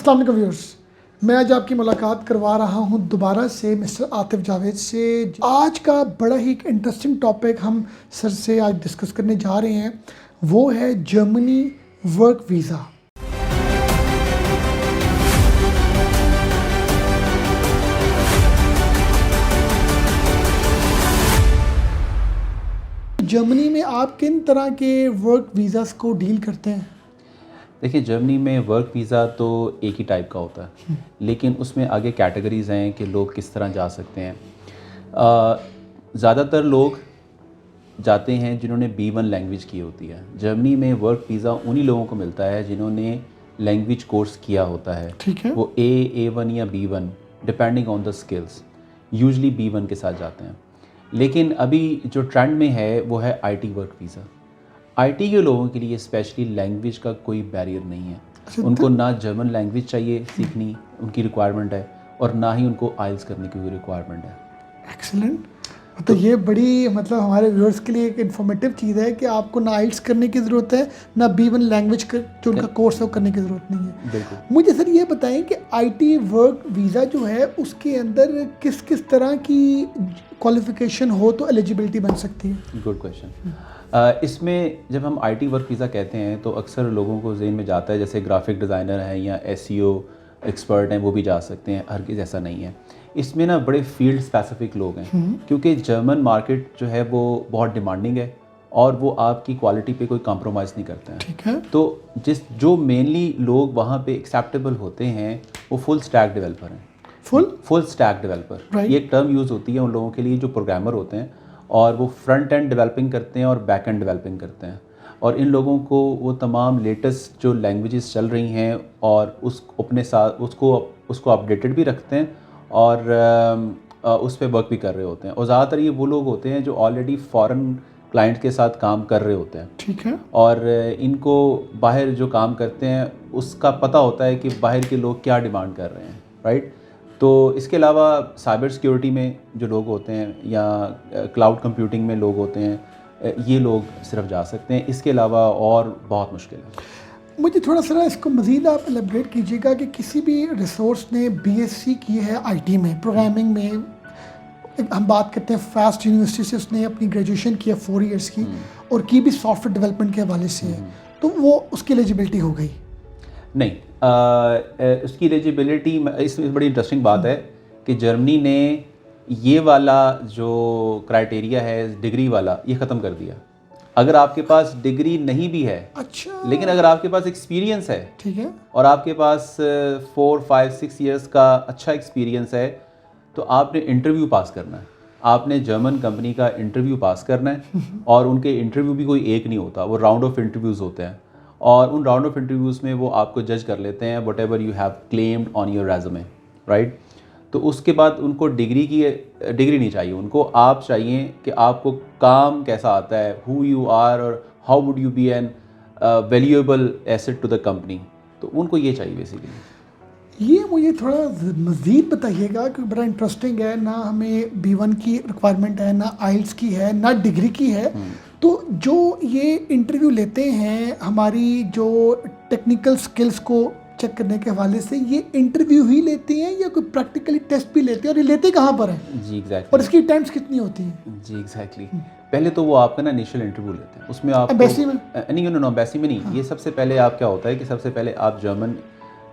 अस्सलाम वालेकुम व्यूअर्स, मैं आज आपकी मुलाकात करवा रहा हूं दोबारा से मिस्टर आतिफ जावेद से। आज का बड़ा ही एक इंटरेस्टिंग टॉपिक हम सर से आज डिस्कस करने जा रहे हैं, वो है जर्मनी वर्क वीज़ा। जर्मनी में आप किन तरह के वर्क वीज़ास को डील करते हैं? देखिए, जर्मनी में वर्क वीज़ा तो एक ही टाइप का होता है, लेकिन उसमें आगे कैटेगरीज़ हैं कि लोग किस तरह जा सकते हैं। ज़्यादातर लोग जाते हैं जिन्होंने B1 लैंग्वेज की होती है। जर्मनी में वर्क वीज़ा उन्हीं लोगों को मिलता है जिन्होंने लैंग्वेज कोर्स किया होता है। ठीक है। वो A1 या B1 depending on the skills, usually B1 के साथ जाते हैं। लेकिन अभी जो ट्रेंड में है वो है IT वर्क वीज़ा। IT के लोगों के लिए स्पेशली लैंग्वेज का कोई बैरियर नहीं है। उनको ना जर्मन लैंग्वेज चाहिए सीखनी, उनकी रिक्वायरमेंट है, और ना ही उनको आइल्स करने की कोई रिक्वायरमेंट है। एक्सीलेंट। तो ये बड़ी हमारे व्यूअर्स के लिए एक इन्फॉर्मेटिव चीज़ है कि आपको ना आइल्स करने की ज़रूरत है, ना B1 लैंग्वेज जो उनका कोर्स है वो करने की ज़रूरत नहीं है। बिल्कुल। मुझे सर ये बताएं कि IT वर्क वीज़ा जो है उसके अंदर किस किस तरह की क्वालिफ़िकेशन हो तो एलिजिबिलिटी बन सकती है? Good question. इसमें जब हम IT वर्क वीज़ा कहते हैं तो अक्सर लोगों को ज़हन में जाता है जैसे ग्राफिक डिज़ाइनर हैं या SEO एक्सपर्ट हैं, वो भी जा सकते हैं। हर किसी ऐसा नहीं है। इसमें ना बड़े फील्ड स्पेसिफिक लोग हैं, क्योंकि जर्मन मार्केट जो है वो बहुत डिमांडिंग है और वो आपकी क्वालिटी पे कोई कॉम्प्रोमाइज़ नहीं करते हैं। ठीक है। तो जो मेनली लोग वहाँ पे एक्सेप्टेबल होते हैं वो फुल स्टैक डेवलपर हैं। फुल स्टैक डेवलपर, ये एक टर्म यूज़ होती है उन लोगों के लिए जो प्रोग्रामर होते हैं और वो फ्रंट एंड डेवलपिंग करते हैं और बैक एंड डेवलपिंग करते हैं। और इन लोगों को वो तमाम लेटेस्ट जो लैंग्वेजेस चल रही हैं और अपने साथ उसको अपडेटेड भी रखते हैं और उस पर वर्क भी कर रहे होते हैं। और ज़्यादातर ये वो लोग होते हैं जो ऑलरेडी फॉरेन क्लाइंट के साथ काम कर रहे होते हैं। ठीक है। और इनको बाहर जो काम करते हैं उसका पता होता है कि बाहर के लोग क्या डिमांड कर रहे हैं, राइट। तो इसके अलावा साइबर सिक्योरिटी में जो लोग होते हैं या क्लाउड कंप्यूटिंग में लोग होते हैं, ये लोग सिर्फ जा सकते हैं। इसके अलावा और बहुत मुश्किल है। मुझे थोड़ा सा इसको मज़ीद आप एलेबरेट कीजिएगा कि किसी भी रिसोर्स ने BSc की है IT में, प्रोग्रामिंग में, हम बात करते हैं फास्ट यूनिवर्सिटी से उसने अपनी ग्रेजुएशन किया 4 इयर्स की और की भी सॉफ्टवेयर डेवलपमेंट के हवाले से है, तो वो उसकी एलिजिबिलिटी हो गई? नहीं, उसकी एलिजिबिलिटी, इसमें बड़ी इंटरेस्टिंग बात है कि जर्मनी ने ये वाला जो क्राइटेरिया है डिग्री वाला, ये ख़त्म कर दिया। अगर आपके पास डिग्री नहीं भी है, अच्छा, लेकिन अगर आपके पास एक्सपीरियंस है, ठीक है, और आपके पास 4, 5, 6 ईयर्स का अच्छा एक्सपीरियंस है, तो आपने इंटरव्यू पास करना है। आपने जर्मन कंपनी का इंटरव्यू पास करना है और उनके इंटरव्यू भी कोई एक नहीं होता, वो राउंड ऑफ इंटरव्यूज़ होते हैं और उन राउंड ऑफ इंटरव्यूज़ में वो आपको जज कर लेते हैं what ever you have claimed on your resume, right. तो उसके बाद उनको डिग्री नहीं चाहिए, उनको आप चाहिए कि आपको काम कैसा आता है, हु यू आर और how would you be an valuable asset to the company. तो उनको ये चाहिए बेसिकली। ये मुझे थोड़ा मज़ीद बताइएगा क्योंकि बड़ा इंटरेस्टिंग है। ना हमें B1 की रिक्वायरमेंट है, ना आइल्स की है, ना डिग्री की है। तो जो ये इंटरव्यू लेते हैं हमारी जो टेक्निकल स्किल्स को चेक करने के हवाले से, ये इंटरव्यू ही लेते हैं या कोई प्रैक्टिकली टेस्ट भी लेते हैं, और ये लेते कहाँ पर हैं? जी एग्जैक्टली। और इसकी अटेम्प्ट्स कितनी होती हैं? जी एग्जैक्टली। पहले तो वो आपका ना इनिशियल इंटरव्यू लेते हैं, उसमें आप एम्बेसी में नहीं, नो एम्बेसी में नहीं। ये सबसे पहले आप क्या होता है कि सबसे पहले आप जर्मन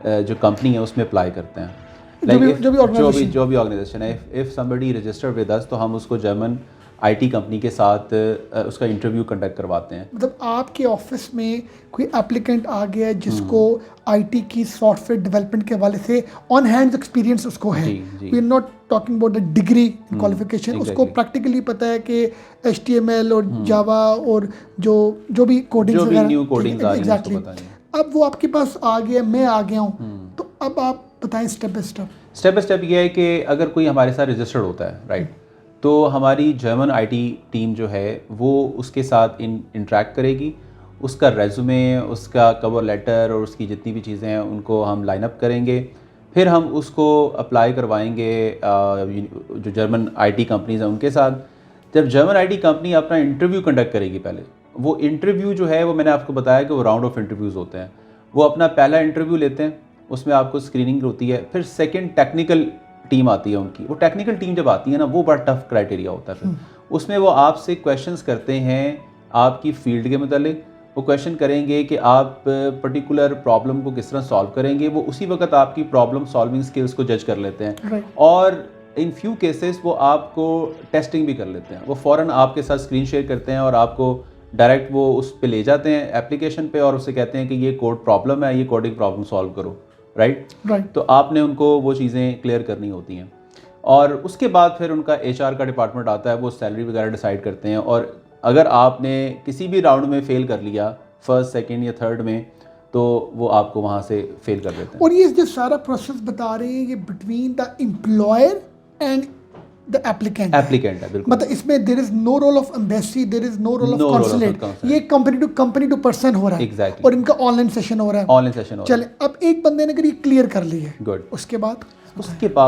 जो कंपनी है उसमें अप्लाई करते हैं। जो भी ऑर्गेनाइजेशन है, if somebody registered with us, तो हम उसको जर्मन IT कंपनी के साथ उसका इंटरव्यू कंडक्ट करवाते हैं। मतलब आपके ऑफिस में कोई एप्लीकेंट आ गया जिसको IT की सॉफ्टवेयर डेवलपमेंट के हवाले से ऑन हैंड एक्सपीरियंस उसको है, we are not talking about the degree qualification, उसको प्रैक्टिकली पता है कि HTML और जावा और जो भी कोडिंग वगैरह, एग्जैक्टली। अब वो आपके पास आ गया, मैं आ गया हूँ, तो अब आप बताएं स्टेप बाय स्टेप। ये है कि अगर कोई हमारे साथ रजिस्टर्ड होता है, राइट, तो हमारी जर्मन IT टीम जो है वो उसके साथ इंटरेक्ट करेगी। उसका रेज़्यूमे, उसका कवर लेटर और उसकी जितनी भी चीज़ें हैं उनको हम लाइन अप करेंगे। फिर हम उसको अप्लाई करवाएंगे जो जर्मन IT कंपनीज़ हैं उनके साथ। जब जर्मन IT कंपनी अपना इंटरव्यू कंडक्ट करेगी, पहले वो इंटरव्यू जो है वो मैंने आपको बताया कि वो राउंड ऑफ इंटरव्यूज़ होते हैं। वो अपना पहला इंटरव्यू लेते हैं उसमें आपको स्क्रीनिंग होती है, फिर सेकंड टेक्निकल टीम आती है उनकी। वो टेक्निकल टीम जब आती है ना, वो बड़ा टफ क्राइटेरिया होता है। फिर उसमें वो आपसे क्वेश्चंस करते हैं आपकी फील्ड के मतलब। वो क्वेश्चन करेंगे कि आप पर्टिकुलर प्रॉब्लम को किस तरह सॉल्व करेंगे। वो उसी वक्त आपकी प्रॉब्लम सॉल्विंग स्किल्स को जज कर लेते हैं और इन फ्यू केसेस वो आपको टेस्टिंग भी कर लेते हैं। वो फ़ौरन आपके साथ स्क्रीन शेयर करते हैं और आपको डायरेक्ट वो उस पे ले जाते हैं एप्लीकेशन पे और उससे कहते हैं कि ये कोड प्रॉब्लम है, ये कोडिंग प्रॉब्लम सॉल्व करो। राइट। तो आपने उनको वो चीज़ें क्लियर करनी होती हैं और उसके बाद फिर उनका HR का डिपार्टमेंट आता है, वो सैलरी वगैरह डिसाइड करते हैं। और अगर आपने किसी भी राउंड में फेल कर लिया, फर्स्ट सेकंड या थर्ड में, तो वो आपको वहाँ से फेल कर देते हैं। और ये जो सारा प्रोसेस बता रहे हैं ये between the employer and the applicant है, बिल्कुल। मतलब इसमें there is no role of embassy, there is no role of consulate. ये कंपनी टू पर्सन हो रहा है। Exactly. और इनका ऑनलाइन सेशन हो रहा है। ऑनलाइन सेशन हो रहा है। चले, अब एक बंदे ने अगर ये क्लियर कर ली है, गुड, उसके बाद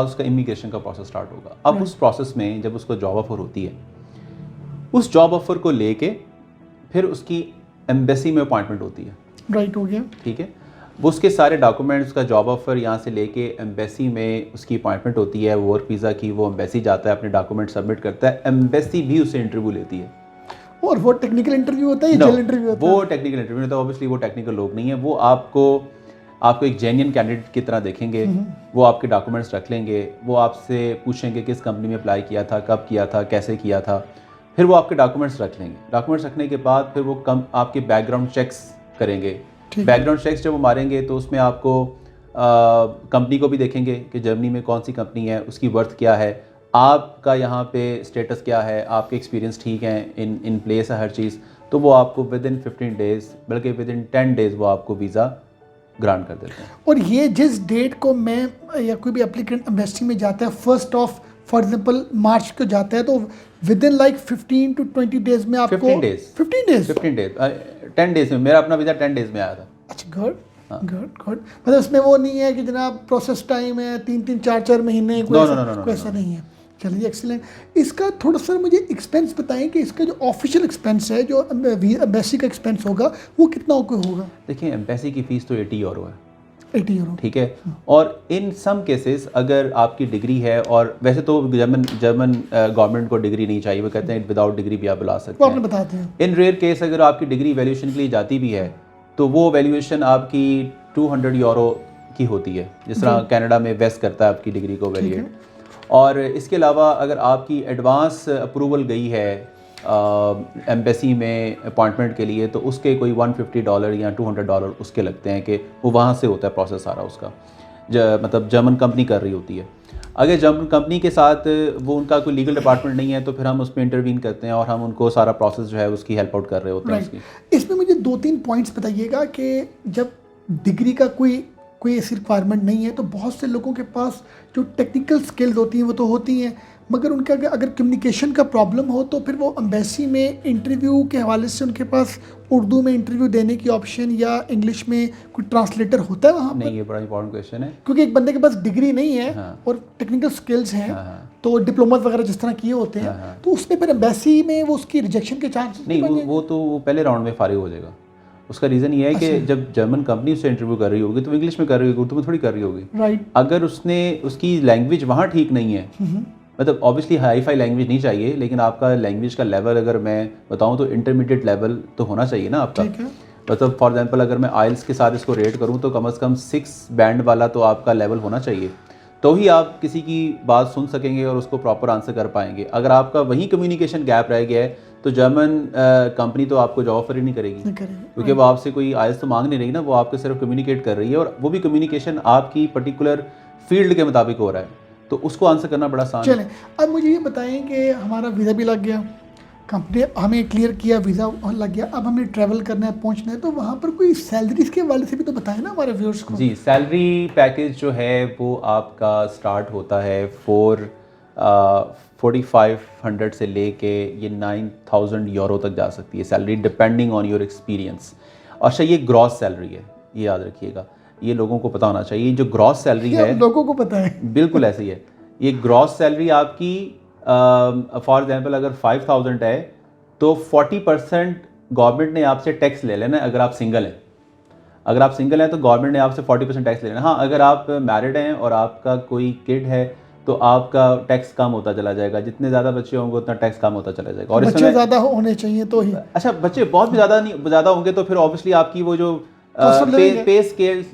उसका इमिग्रेशन का प्रोसेस स्टार्ट होगा। अब उस प्रोसेस में जब उसको जॉब ऑफर होती है, उस जॉब ऑफर को लेके फिर उसकी एम्बेसी में अपॉइंटमेंट होती है। राइट, हो गया, ठीक है। वो उसके सारे डॉक्यूमेंट्स का जॉब ऑफर यहाँ से लेके एम्बेसी में उसकी अपॉइंटमेंट होती है, वर्क वीज़ा की। वो एम्बेसी जाता है, अपने डॉक्यूमेंट सबमिट करता है, एम्बेसी भी उससे इंटरव्यू लेती है। और वो टेक्निकल इंटरव्यू होता है या जनरल इंटरव्यू होता है? वो टेक्निकल इंटरव्यू होता है। ऑब्वियसली वो टेक्निकल लोग नहीं है। वो आपको एक जेन्युइन कैंडिडेट की तरह देखेंगे। वो आपके डॉक्यूमेंट्स रख लेंगे, वो आपसे पूछेंगे किस कंपनी में अप्लाई किया था, कब किया था, कैसे किया था। फिर वो आपके डॉक्यूमेंट्स रख लेंगे। डॉक्यूमेंट्स रखने के बाद फिर वो आपके बैकग्राउंड चेक्स करेंगे। बैकग्राउंड चेक्स जब वो मारेंगे तो उसमें आपको कंपनी को भी देखेंगे कि जर्मनी में कौन सी कंपनी है, उसकी वर्थ क्या है, आपका यहाँ पे स्टेटस क्या है, आपके एक्सपीरियंस ठीक हैं, इन प्लेस है हर चीज़। तो वो आपको विद इन 15 डेज़, बल्कि विद इन 10 डेज़ वो आपको वीज़ा ग्रांट कर देते हैं। और ये जिस डेट को मैं या कोई भी एप्लीकेंट एम्बेसी में जाता है, 1 फॉर एग्जांपल मार्च को जाता है, तो with in like 15 to 20 days में आपको 15 डेज 10 डेज में मेरा अपना वीज़ा 10 डेज में आया था। अच्छा, गुड। मतलब इसमें वो नहीं है कि जनाब प्रोसेस टाइम है 3-3, 4-4 महीने, कोई ऐसा नहीं है। चलिए, एक्सीलेंट। इसका थोड़ा सा मुझे एक्सपेंस बताएं कि इसका जो ऑफिशियल एक्सपेंस है, जो एम्बेसी का एक्सपेंस होगा, वो कितना होगा? देखिए, एम्बेसी की फ़ीस तो 80 यूरो है। 80 यूरो, ठीक है। और इन सम केसेस अगर आपकी डिग्री है, और वैसे तो जर्मन गवर्नमेंट को डिग्री नहीं चाहिए, वो कहते हैं विदाउट डिग्री भी आप बुला सकते हैं। बताते हैं। इन रेयर केस अगर आपकी डिग्री वैल्यूएशन के लिए जाती भी है तो वो वैल्यूएशन आपकी 200 यूरो की होती है, जिस तरह कनाडा में वेस्ट करता है आपकी डिग्री को वैल्यूएट। और इसके अलावा अगर आपकी एडवांस अप्रूवल गई है एम्बेसी में अपॉइंटमेंट के लिए, तो उसके कोई $150 या $200 उसके लगते हैं कि वो वहाँ से होता है प्रोसेस सारा उसका, मतलब जर्मन कंपनी कर रही होती है। अगर जर्मन कंपनी के साथ वो उनका कोई लीगल डिपार्टमेंट नहीं है तो फिर हम उसमें इंटरवीन करते हैं और हम उनको सारा प्रोसेस जो है उसकी हेल्प आउट कर रहे होते हैं उसकी। इसमें मुझे 2-3 पॉइंट्स बताइएगा कि जब डिग्री का कोई ऐसी रिक्वायरमेंट नहीं है, तो बहुत से लोगों के पास जो टेक्निकल स्किल्स होती हैं वो तो होती हैं, मगर उनका अगर कम्युनिकेशन का प्रॉब्लम हो तो फिर वो एम्बेसी में इंटरव्यू के हवाले से उनके पास उर्दू में इंटरव्यू देने की ऑप्शन या इंग्लिश में कोई ट्रांसलेटर होता है वहाँ पर? नहीं, ये बड़ा इंपॉर्टेंट क्वेश्चन है, क्योंकि एक बंदे के पास डिग्री नहीं है और टेक्निकल स्किल्स हैं, तो डिप्लोमा वगैरह जिस तरह किए होते हैं, तो उसमें फिर एम्बेसी में वो उसकी रिजेक्शन के चांसेस नहीं, वो तो पहले राउंड में फारिग हो जाएगा। उसका रीज़न ये है कि जब जर्मन कंपनी उससे इंटरव्यू कर रही होगी तो इंग्लिश में कर रही होगी, उर्दू में थोड़ी कर रही होगी। राइट। अगर उसकी लैंग्वेज वहाँ ठीक नहीं है, मतलब ऑब्वियसली हाई फाई लैंग्वेज नहीं चाहिए, लेकिन आपका लैंग्वेज का लेवल अगर मैं बताऊँ तो इंटरमीडिएट लेवल तो होना चाहिए ना आपका। मतलब फॉर एग्जांपल अगर मैं आइल्स के साथ इसको रेट करूँ तो कम से कम 6 बैंड वाला तो आपका लेवल होना चाहिए, तो ही आप किसी की बात सुन सकेंगे और उसको प्रॉपर आंसर कर पाएंगे। अगर आपका वहीं कम्युनिकेशन गैप रह गया है तो जर्मन कंपनी तो आपको जॉब ऑफर ही नहीं करेगी, क्योंकि वो आपसे कोई आइल्स तो मांग नहीं रही ना, वो आपके सिर्फ कम्युनिकेट कर रही है, और वो भी कम्युनिकेशन आपकी पर्टिकुलर फील्ड के मुताबिक हो रहा है, तो उसको आंसर करना बड़ा आसान है। चलें, अब मुझे ये बताएं कि हमारा वीज़ा भी लग गया, कंपनी हमें क्लियर किया, वीज़ा लग गया, अब हमें ट्रैवल करना है, पहुंचना है, तो वहाँ पर कोई सैलरीज के वाले से भी तो बताएं ना हमारे व्यूअर्स को। जी, सैलरी पैकेज जो है वो आपका स्टार्ट होता है 4,500 से लेके ये 9,000 यूरो तक जा सकती है salary, depending on your experience. अच्छा, ये ग्रॉस सैलरी है, ये याद रखिएगा, ये लोगों को पता होना चाहिए। जो ग्रॉस सैलरी है, लोगों को पता है, बिल्कुल ऐसे ही है। ये ग्रॉस सैलरी आपकी फॉर एग्जांपल अगर 5,000 है तो 40% गवर्नमेंट ने आपसे टैक्स ले लेना है अगर आप सिंगल हैं। अगर आप सिंगल हैं तो गवर्नमेंट ने आपसे 40% टैक्स लेना है। हाँ, अगर आप मैरिड हैं और आपका कोई किड है तो आपका टैक्स कम होता चला जाएगा, जितने ज़्यादा बच्चे होंगे उतना टैक्स कम होता चला जाएगा। और बच्चे ज़्यादा होने चाहिए तो ही। अच्छा, बच्चे बहुत भी ज़्यादा होंगे तो फिर ऑब्वियसली आपकी वो जो पे स्केल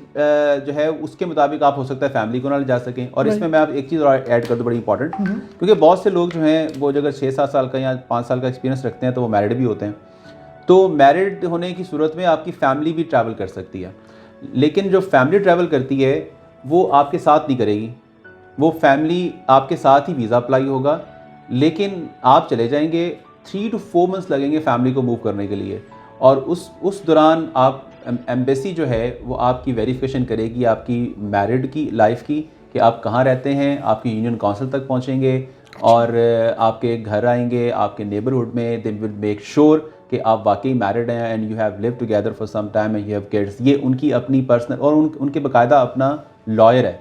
जो है उसके मुताबिक आप हो सकता है फैमिली को ना ले जा सकें। और इसमें मैं आप एक चीज़ और ऐड कर दूँ बड़ी इंपॉर्टेंट, क्योंकि बहुत से लोग जो हैं वो अगर 6-7 साल का या 5 साल का एक्सपीरियंस रखते हैं तो वो मैरिड भी होते हैं। तो मैरिड होने की सूरत में आपकी फैमिली भी ट्रैवल कर सकती है, लेकिन जो फैमिली ट्रैवल करती है वो आपके साथ नहीं करेगी। वो फैमिली आपके साथ ही वीज़ा अप्लाई होगा, लेकिन आप चले जाएंगे, 3 to 4 मंथ्स लगेंगे फैमिली को मूव करने के लिए। और उस दौरान आप एम्बेसी जो है वो आपकी वेरिफिकेशन करेगी आपकी मैरिड की लाइफ की, कि आप कहाँ रहते हैं, आपकी यूनियन काउंसिल तक पहुँचेंगे और आपके घर आएंगे, आपके नेबरहुड में। दे विल मेक श्योर कि आप वाकई मैरिड हैं and you have lived together for some time and you have kids. ये उनकी अपनी पर्सनल और उनके बाकायदा अपना लॉयर है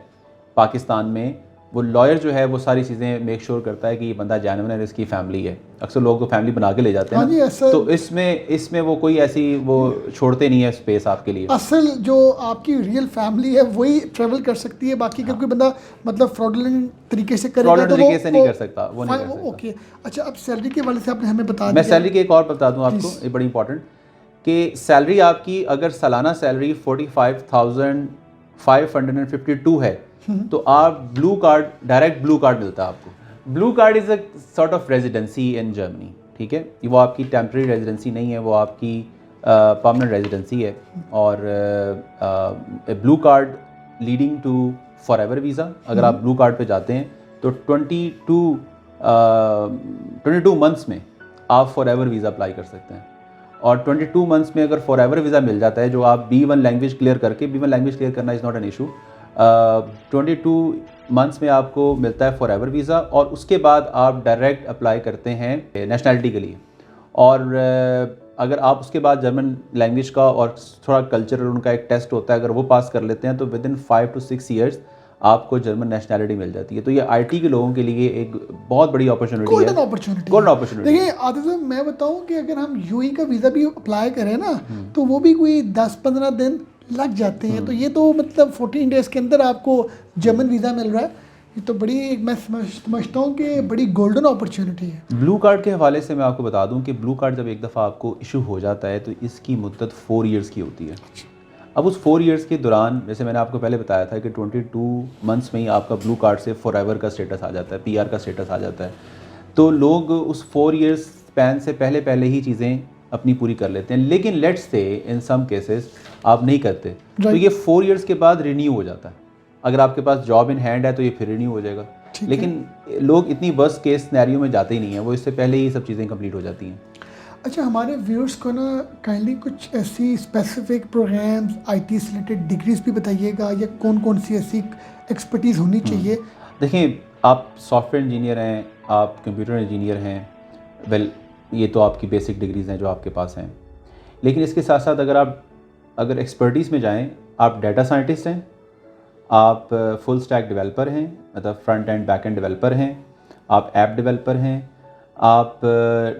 पाकिस्तान में। वो लॉयर जो है वो सारी चीज़ें मेक श्योर करता है कि ये बंदा जेन्युइन है, इसकी फैमिली है। अक्सर लोग तो फैमिली बना के ले जाते हैं ना, तो इसमें वो कोई ऐसी वो छोड़ते नहीं है स्पेस आपके लिए। असल जो आपकी रियल फैमिली है वही ट्रैवल कर सकती है, बाकी का कोई बंदा मतलब फ्रॉडलेंट तरीके से करेगा तो तरीके से नहीं कर सकता, वो नहीं कर सकता। ओके, अच्छा, अब सैलरी के वाले से आपने हमें बता दिया। मैं सैलरी के एक और बता दूं आपको, ये बड़ी इंपॉर्टेंट, कि सैलरी आपकी अगर सालाना सैलरी 45,552 है तो आप blue card, direct blue card मिलता है आपको। Blue card is a sort of residency in Germany, ठीक है। वो आपकी टेम्प्रेरी रेजिडेंसी नहीं है, वो आपकी परमानेंट रेजिडेंसी है। और blue card leading to forever visa. अगर आप ब्लू कार्ड पे जाते हैं तो 22 मंथ्स में आप फॉर एवर वीज़ा अप्लाई कर सकते हैं। और 22 मंथ्स में अगर फॉर एवर वीज़ा मिल जाता है, जो आप B1 लैंग्वेज क्लियर करके, B1 लैंग्वेज क्लियर करना is not an issue, 22 months में आपको मिलता है फॉर एवर वीज़ा। और उसके बाद आप डायरेक्ट अप्लाई करते हैं नेशनैलिटी के लिए। और अगर आप उसके बाद जर्मन लैंग्वेज का और थोड़ा कल्चरल उनका एक टेस्ट होता है, अगर वो पास कर लेते हैं तो विद इन 5 to 6 ईयर्स आपको जर्मन नेशनैलिटी मिल जाती है। तो ये आईटी के लोगों के लिए एक बहुत बड़ी अपॉर्चुनिटी है, गोल्डन अपॉर्चुनिटी। देखिए आदित्य साहब, मैं बताऊं कि अगर हम यूएई का वीज़ा भी अप्लाई करें ना तो वो भी कोई 10-15 दिन लग जाते हैं। तो ये तो मतलब 14 डेज़ के अंदर आपको जर्मन वीज़ा मिल रहा है। ये तो बड़ी, मैं समझता हूँ कि बड़ी गोल्डन अपॉर्चुनिटी है। ब्लू कार्ड के हवाले से मैं आपको बता दूं कि ब्लू कार्ड जब एक दफ़ा आपको इशू हो जाता है तो इसकी मुद्दत 4 ईयर्स की होती है। अब उस 4 ईयर्स के दौरान, जैसे मैंने आपको पहले बताया था कि 22 मंथ्स में ही आपका ब्लू कार्ड से फॉर एवर का स्टेटस आ जाता है, PR का स्टेटस आ जाता है। तो लोग उस 4 ईयर्स स्पैन से पहले ही चीज़ें अपनी पूरी कर लेते हैं। लेकिन let's say in some cases आप नहीं करते तो ये 4 ईयर्स के बाद रिन्यू हो जाता है। अगर आपके पास जॉब इन हैंड है तो ये फिर रिन्यू हो जाएगा। लेकिन लोग इतनी वर्स्ट केस सिनेरियो में जाते ही नहीं है, वो इससे पहले ही सब चीज़ें कंप्लीट हो जाती हैं। अच्छा, हमारे व्यूअर्स को ना काइंडली कुछ ऐसी स्पेसिफिक प्रोग्राम्स IT से रिलेटेड डिग्रीज भी बताइएगा, या कौन कौन सी ऐसी एक्सपर्टीज़ होनी चाहिए। देखिए, आप सॉफ्टवेयर इंजीनियर हैं, आप कंप्यूटर इंजीनियर हैं, वेल ये तो आपकी बेसिक डिग्रीज़ हैं जो आपके पास हैं। लेकिन इसके साथ साथ अगर एक्सपर्टीज़ में जाएं, आप डाटा साइंटिस्ट हैं, आप फुल स्टैक डेवलपर हैं, मतलब front end back end developer हैं, आप ऐप डेवलपर हैं, आप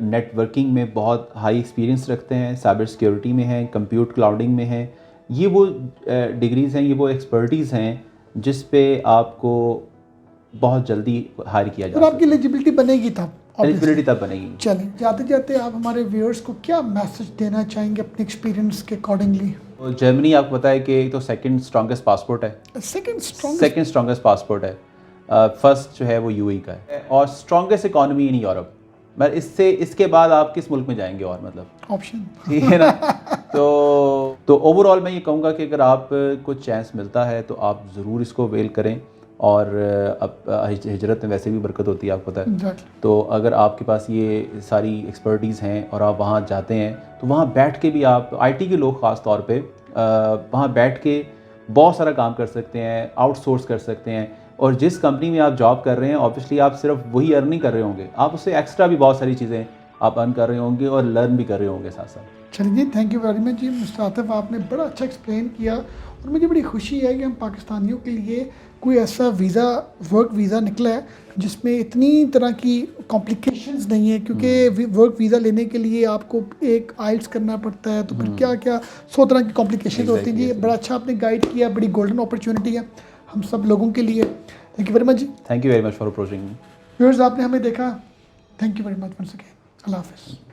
नेटवर्किंग में बहुत हाई एक्सपीरियंस रखते हैं, साइबर सिक्योरिटी में हैं, कंप्यूट क्लाउडिंग में हैं। ये वो डिग्रीज़ हैं, ये वो एक्सपर्टीज़ हैं जिस पे आपको बहुत जल्दी हायर किया जाता है। आपकी एलिजिबिलिटी बनेगी तब बनेगी। चलें, जाते जाते आप हमारे व्यूअर्स को क्या मैसेज देना चाहेंगे अपने एक्सपीरियंस के अकॉर्डिंगली। तो जर्मनी आपको पता है कि तो सेकंड स्ट्रॉन्गेस्ट पासपोर्ट है, सेकंड स्ट्रॉन्गेस्ट पासपोर्ट है। फर्स्ट जो है वो यूएई का है, और स्ट्रॉन्गेस्ट इकॉनमी इन यूरोप। मैं इसके बाद आप किस मुल्क में जाएंगे और मतलब ऑप्शन, ठीक है ना। तो ओवरऑल मैं ये कहूँगा कि अगर आप कुछ चांस मिलता है तो आप ज़रूर इसको वेल करें। और अब हिजरत में वैसे भी बरकत होती है, आपको पता है। तो अगर आपके पास ये सारी एक्सपर्टीज़ हैं और आप वहाँ जाते हैं तो वहाँ बैठ के भी आप, IT के लोग ख़ास तौर पे वहाँ बैठ के बहुत सारा काम कर सकते हैं, आउटसोर्स कर सकते हैं। और जिस कंपनी में आप जॉब कर रहे हैं ऑब्वियसली आप सिर्फ वही अर्न नहीं कर रहे होंगे, आप उससे एक्स्ट्रा भी बहुत सारी चीज़ें आप अर्न कर रहे होंगे और लर्न भी कर रहे होंगे साथ साथ। चलिए, thank you very much ji mister Atif, आपने बड़ा अच्छा एक्सप्लेन किया और मुझे बड़ी खुशी है कि हम पाकिस्तानियों के लिए कोई ऐसा वीज़ा, वर्क वीज़ा निकला है जिसमें इतनी तरह की कॉम्प्लिकेशंस नहीं है, क्योंकि वर्क वीज़ा लेने के लिए आपको एक आइल्स करना पड़ता है, तो फिर क्या क्या 100 तरह की कॉम्प्लिकेशन होती हैं। ये बड़ा अच्छा आपने गाइड किया, बड़ी गोल्डन अपॉर्चुनिटी है हम सब लोगों के लिए। Thank you very much. Thank you very much for approaching me. Viewers, आपने हमें देखा, thank you very much once again. अल्लाह हाफ़िज़।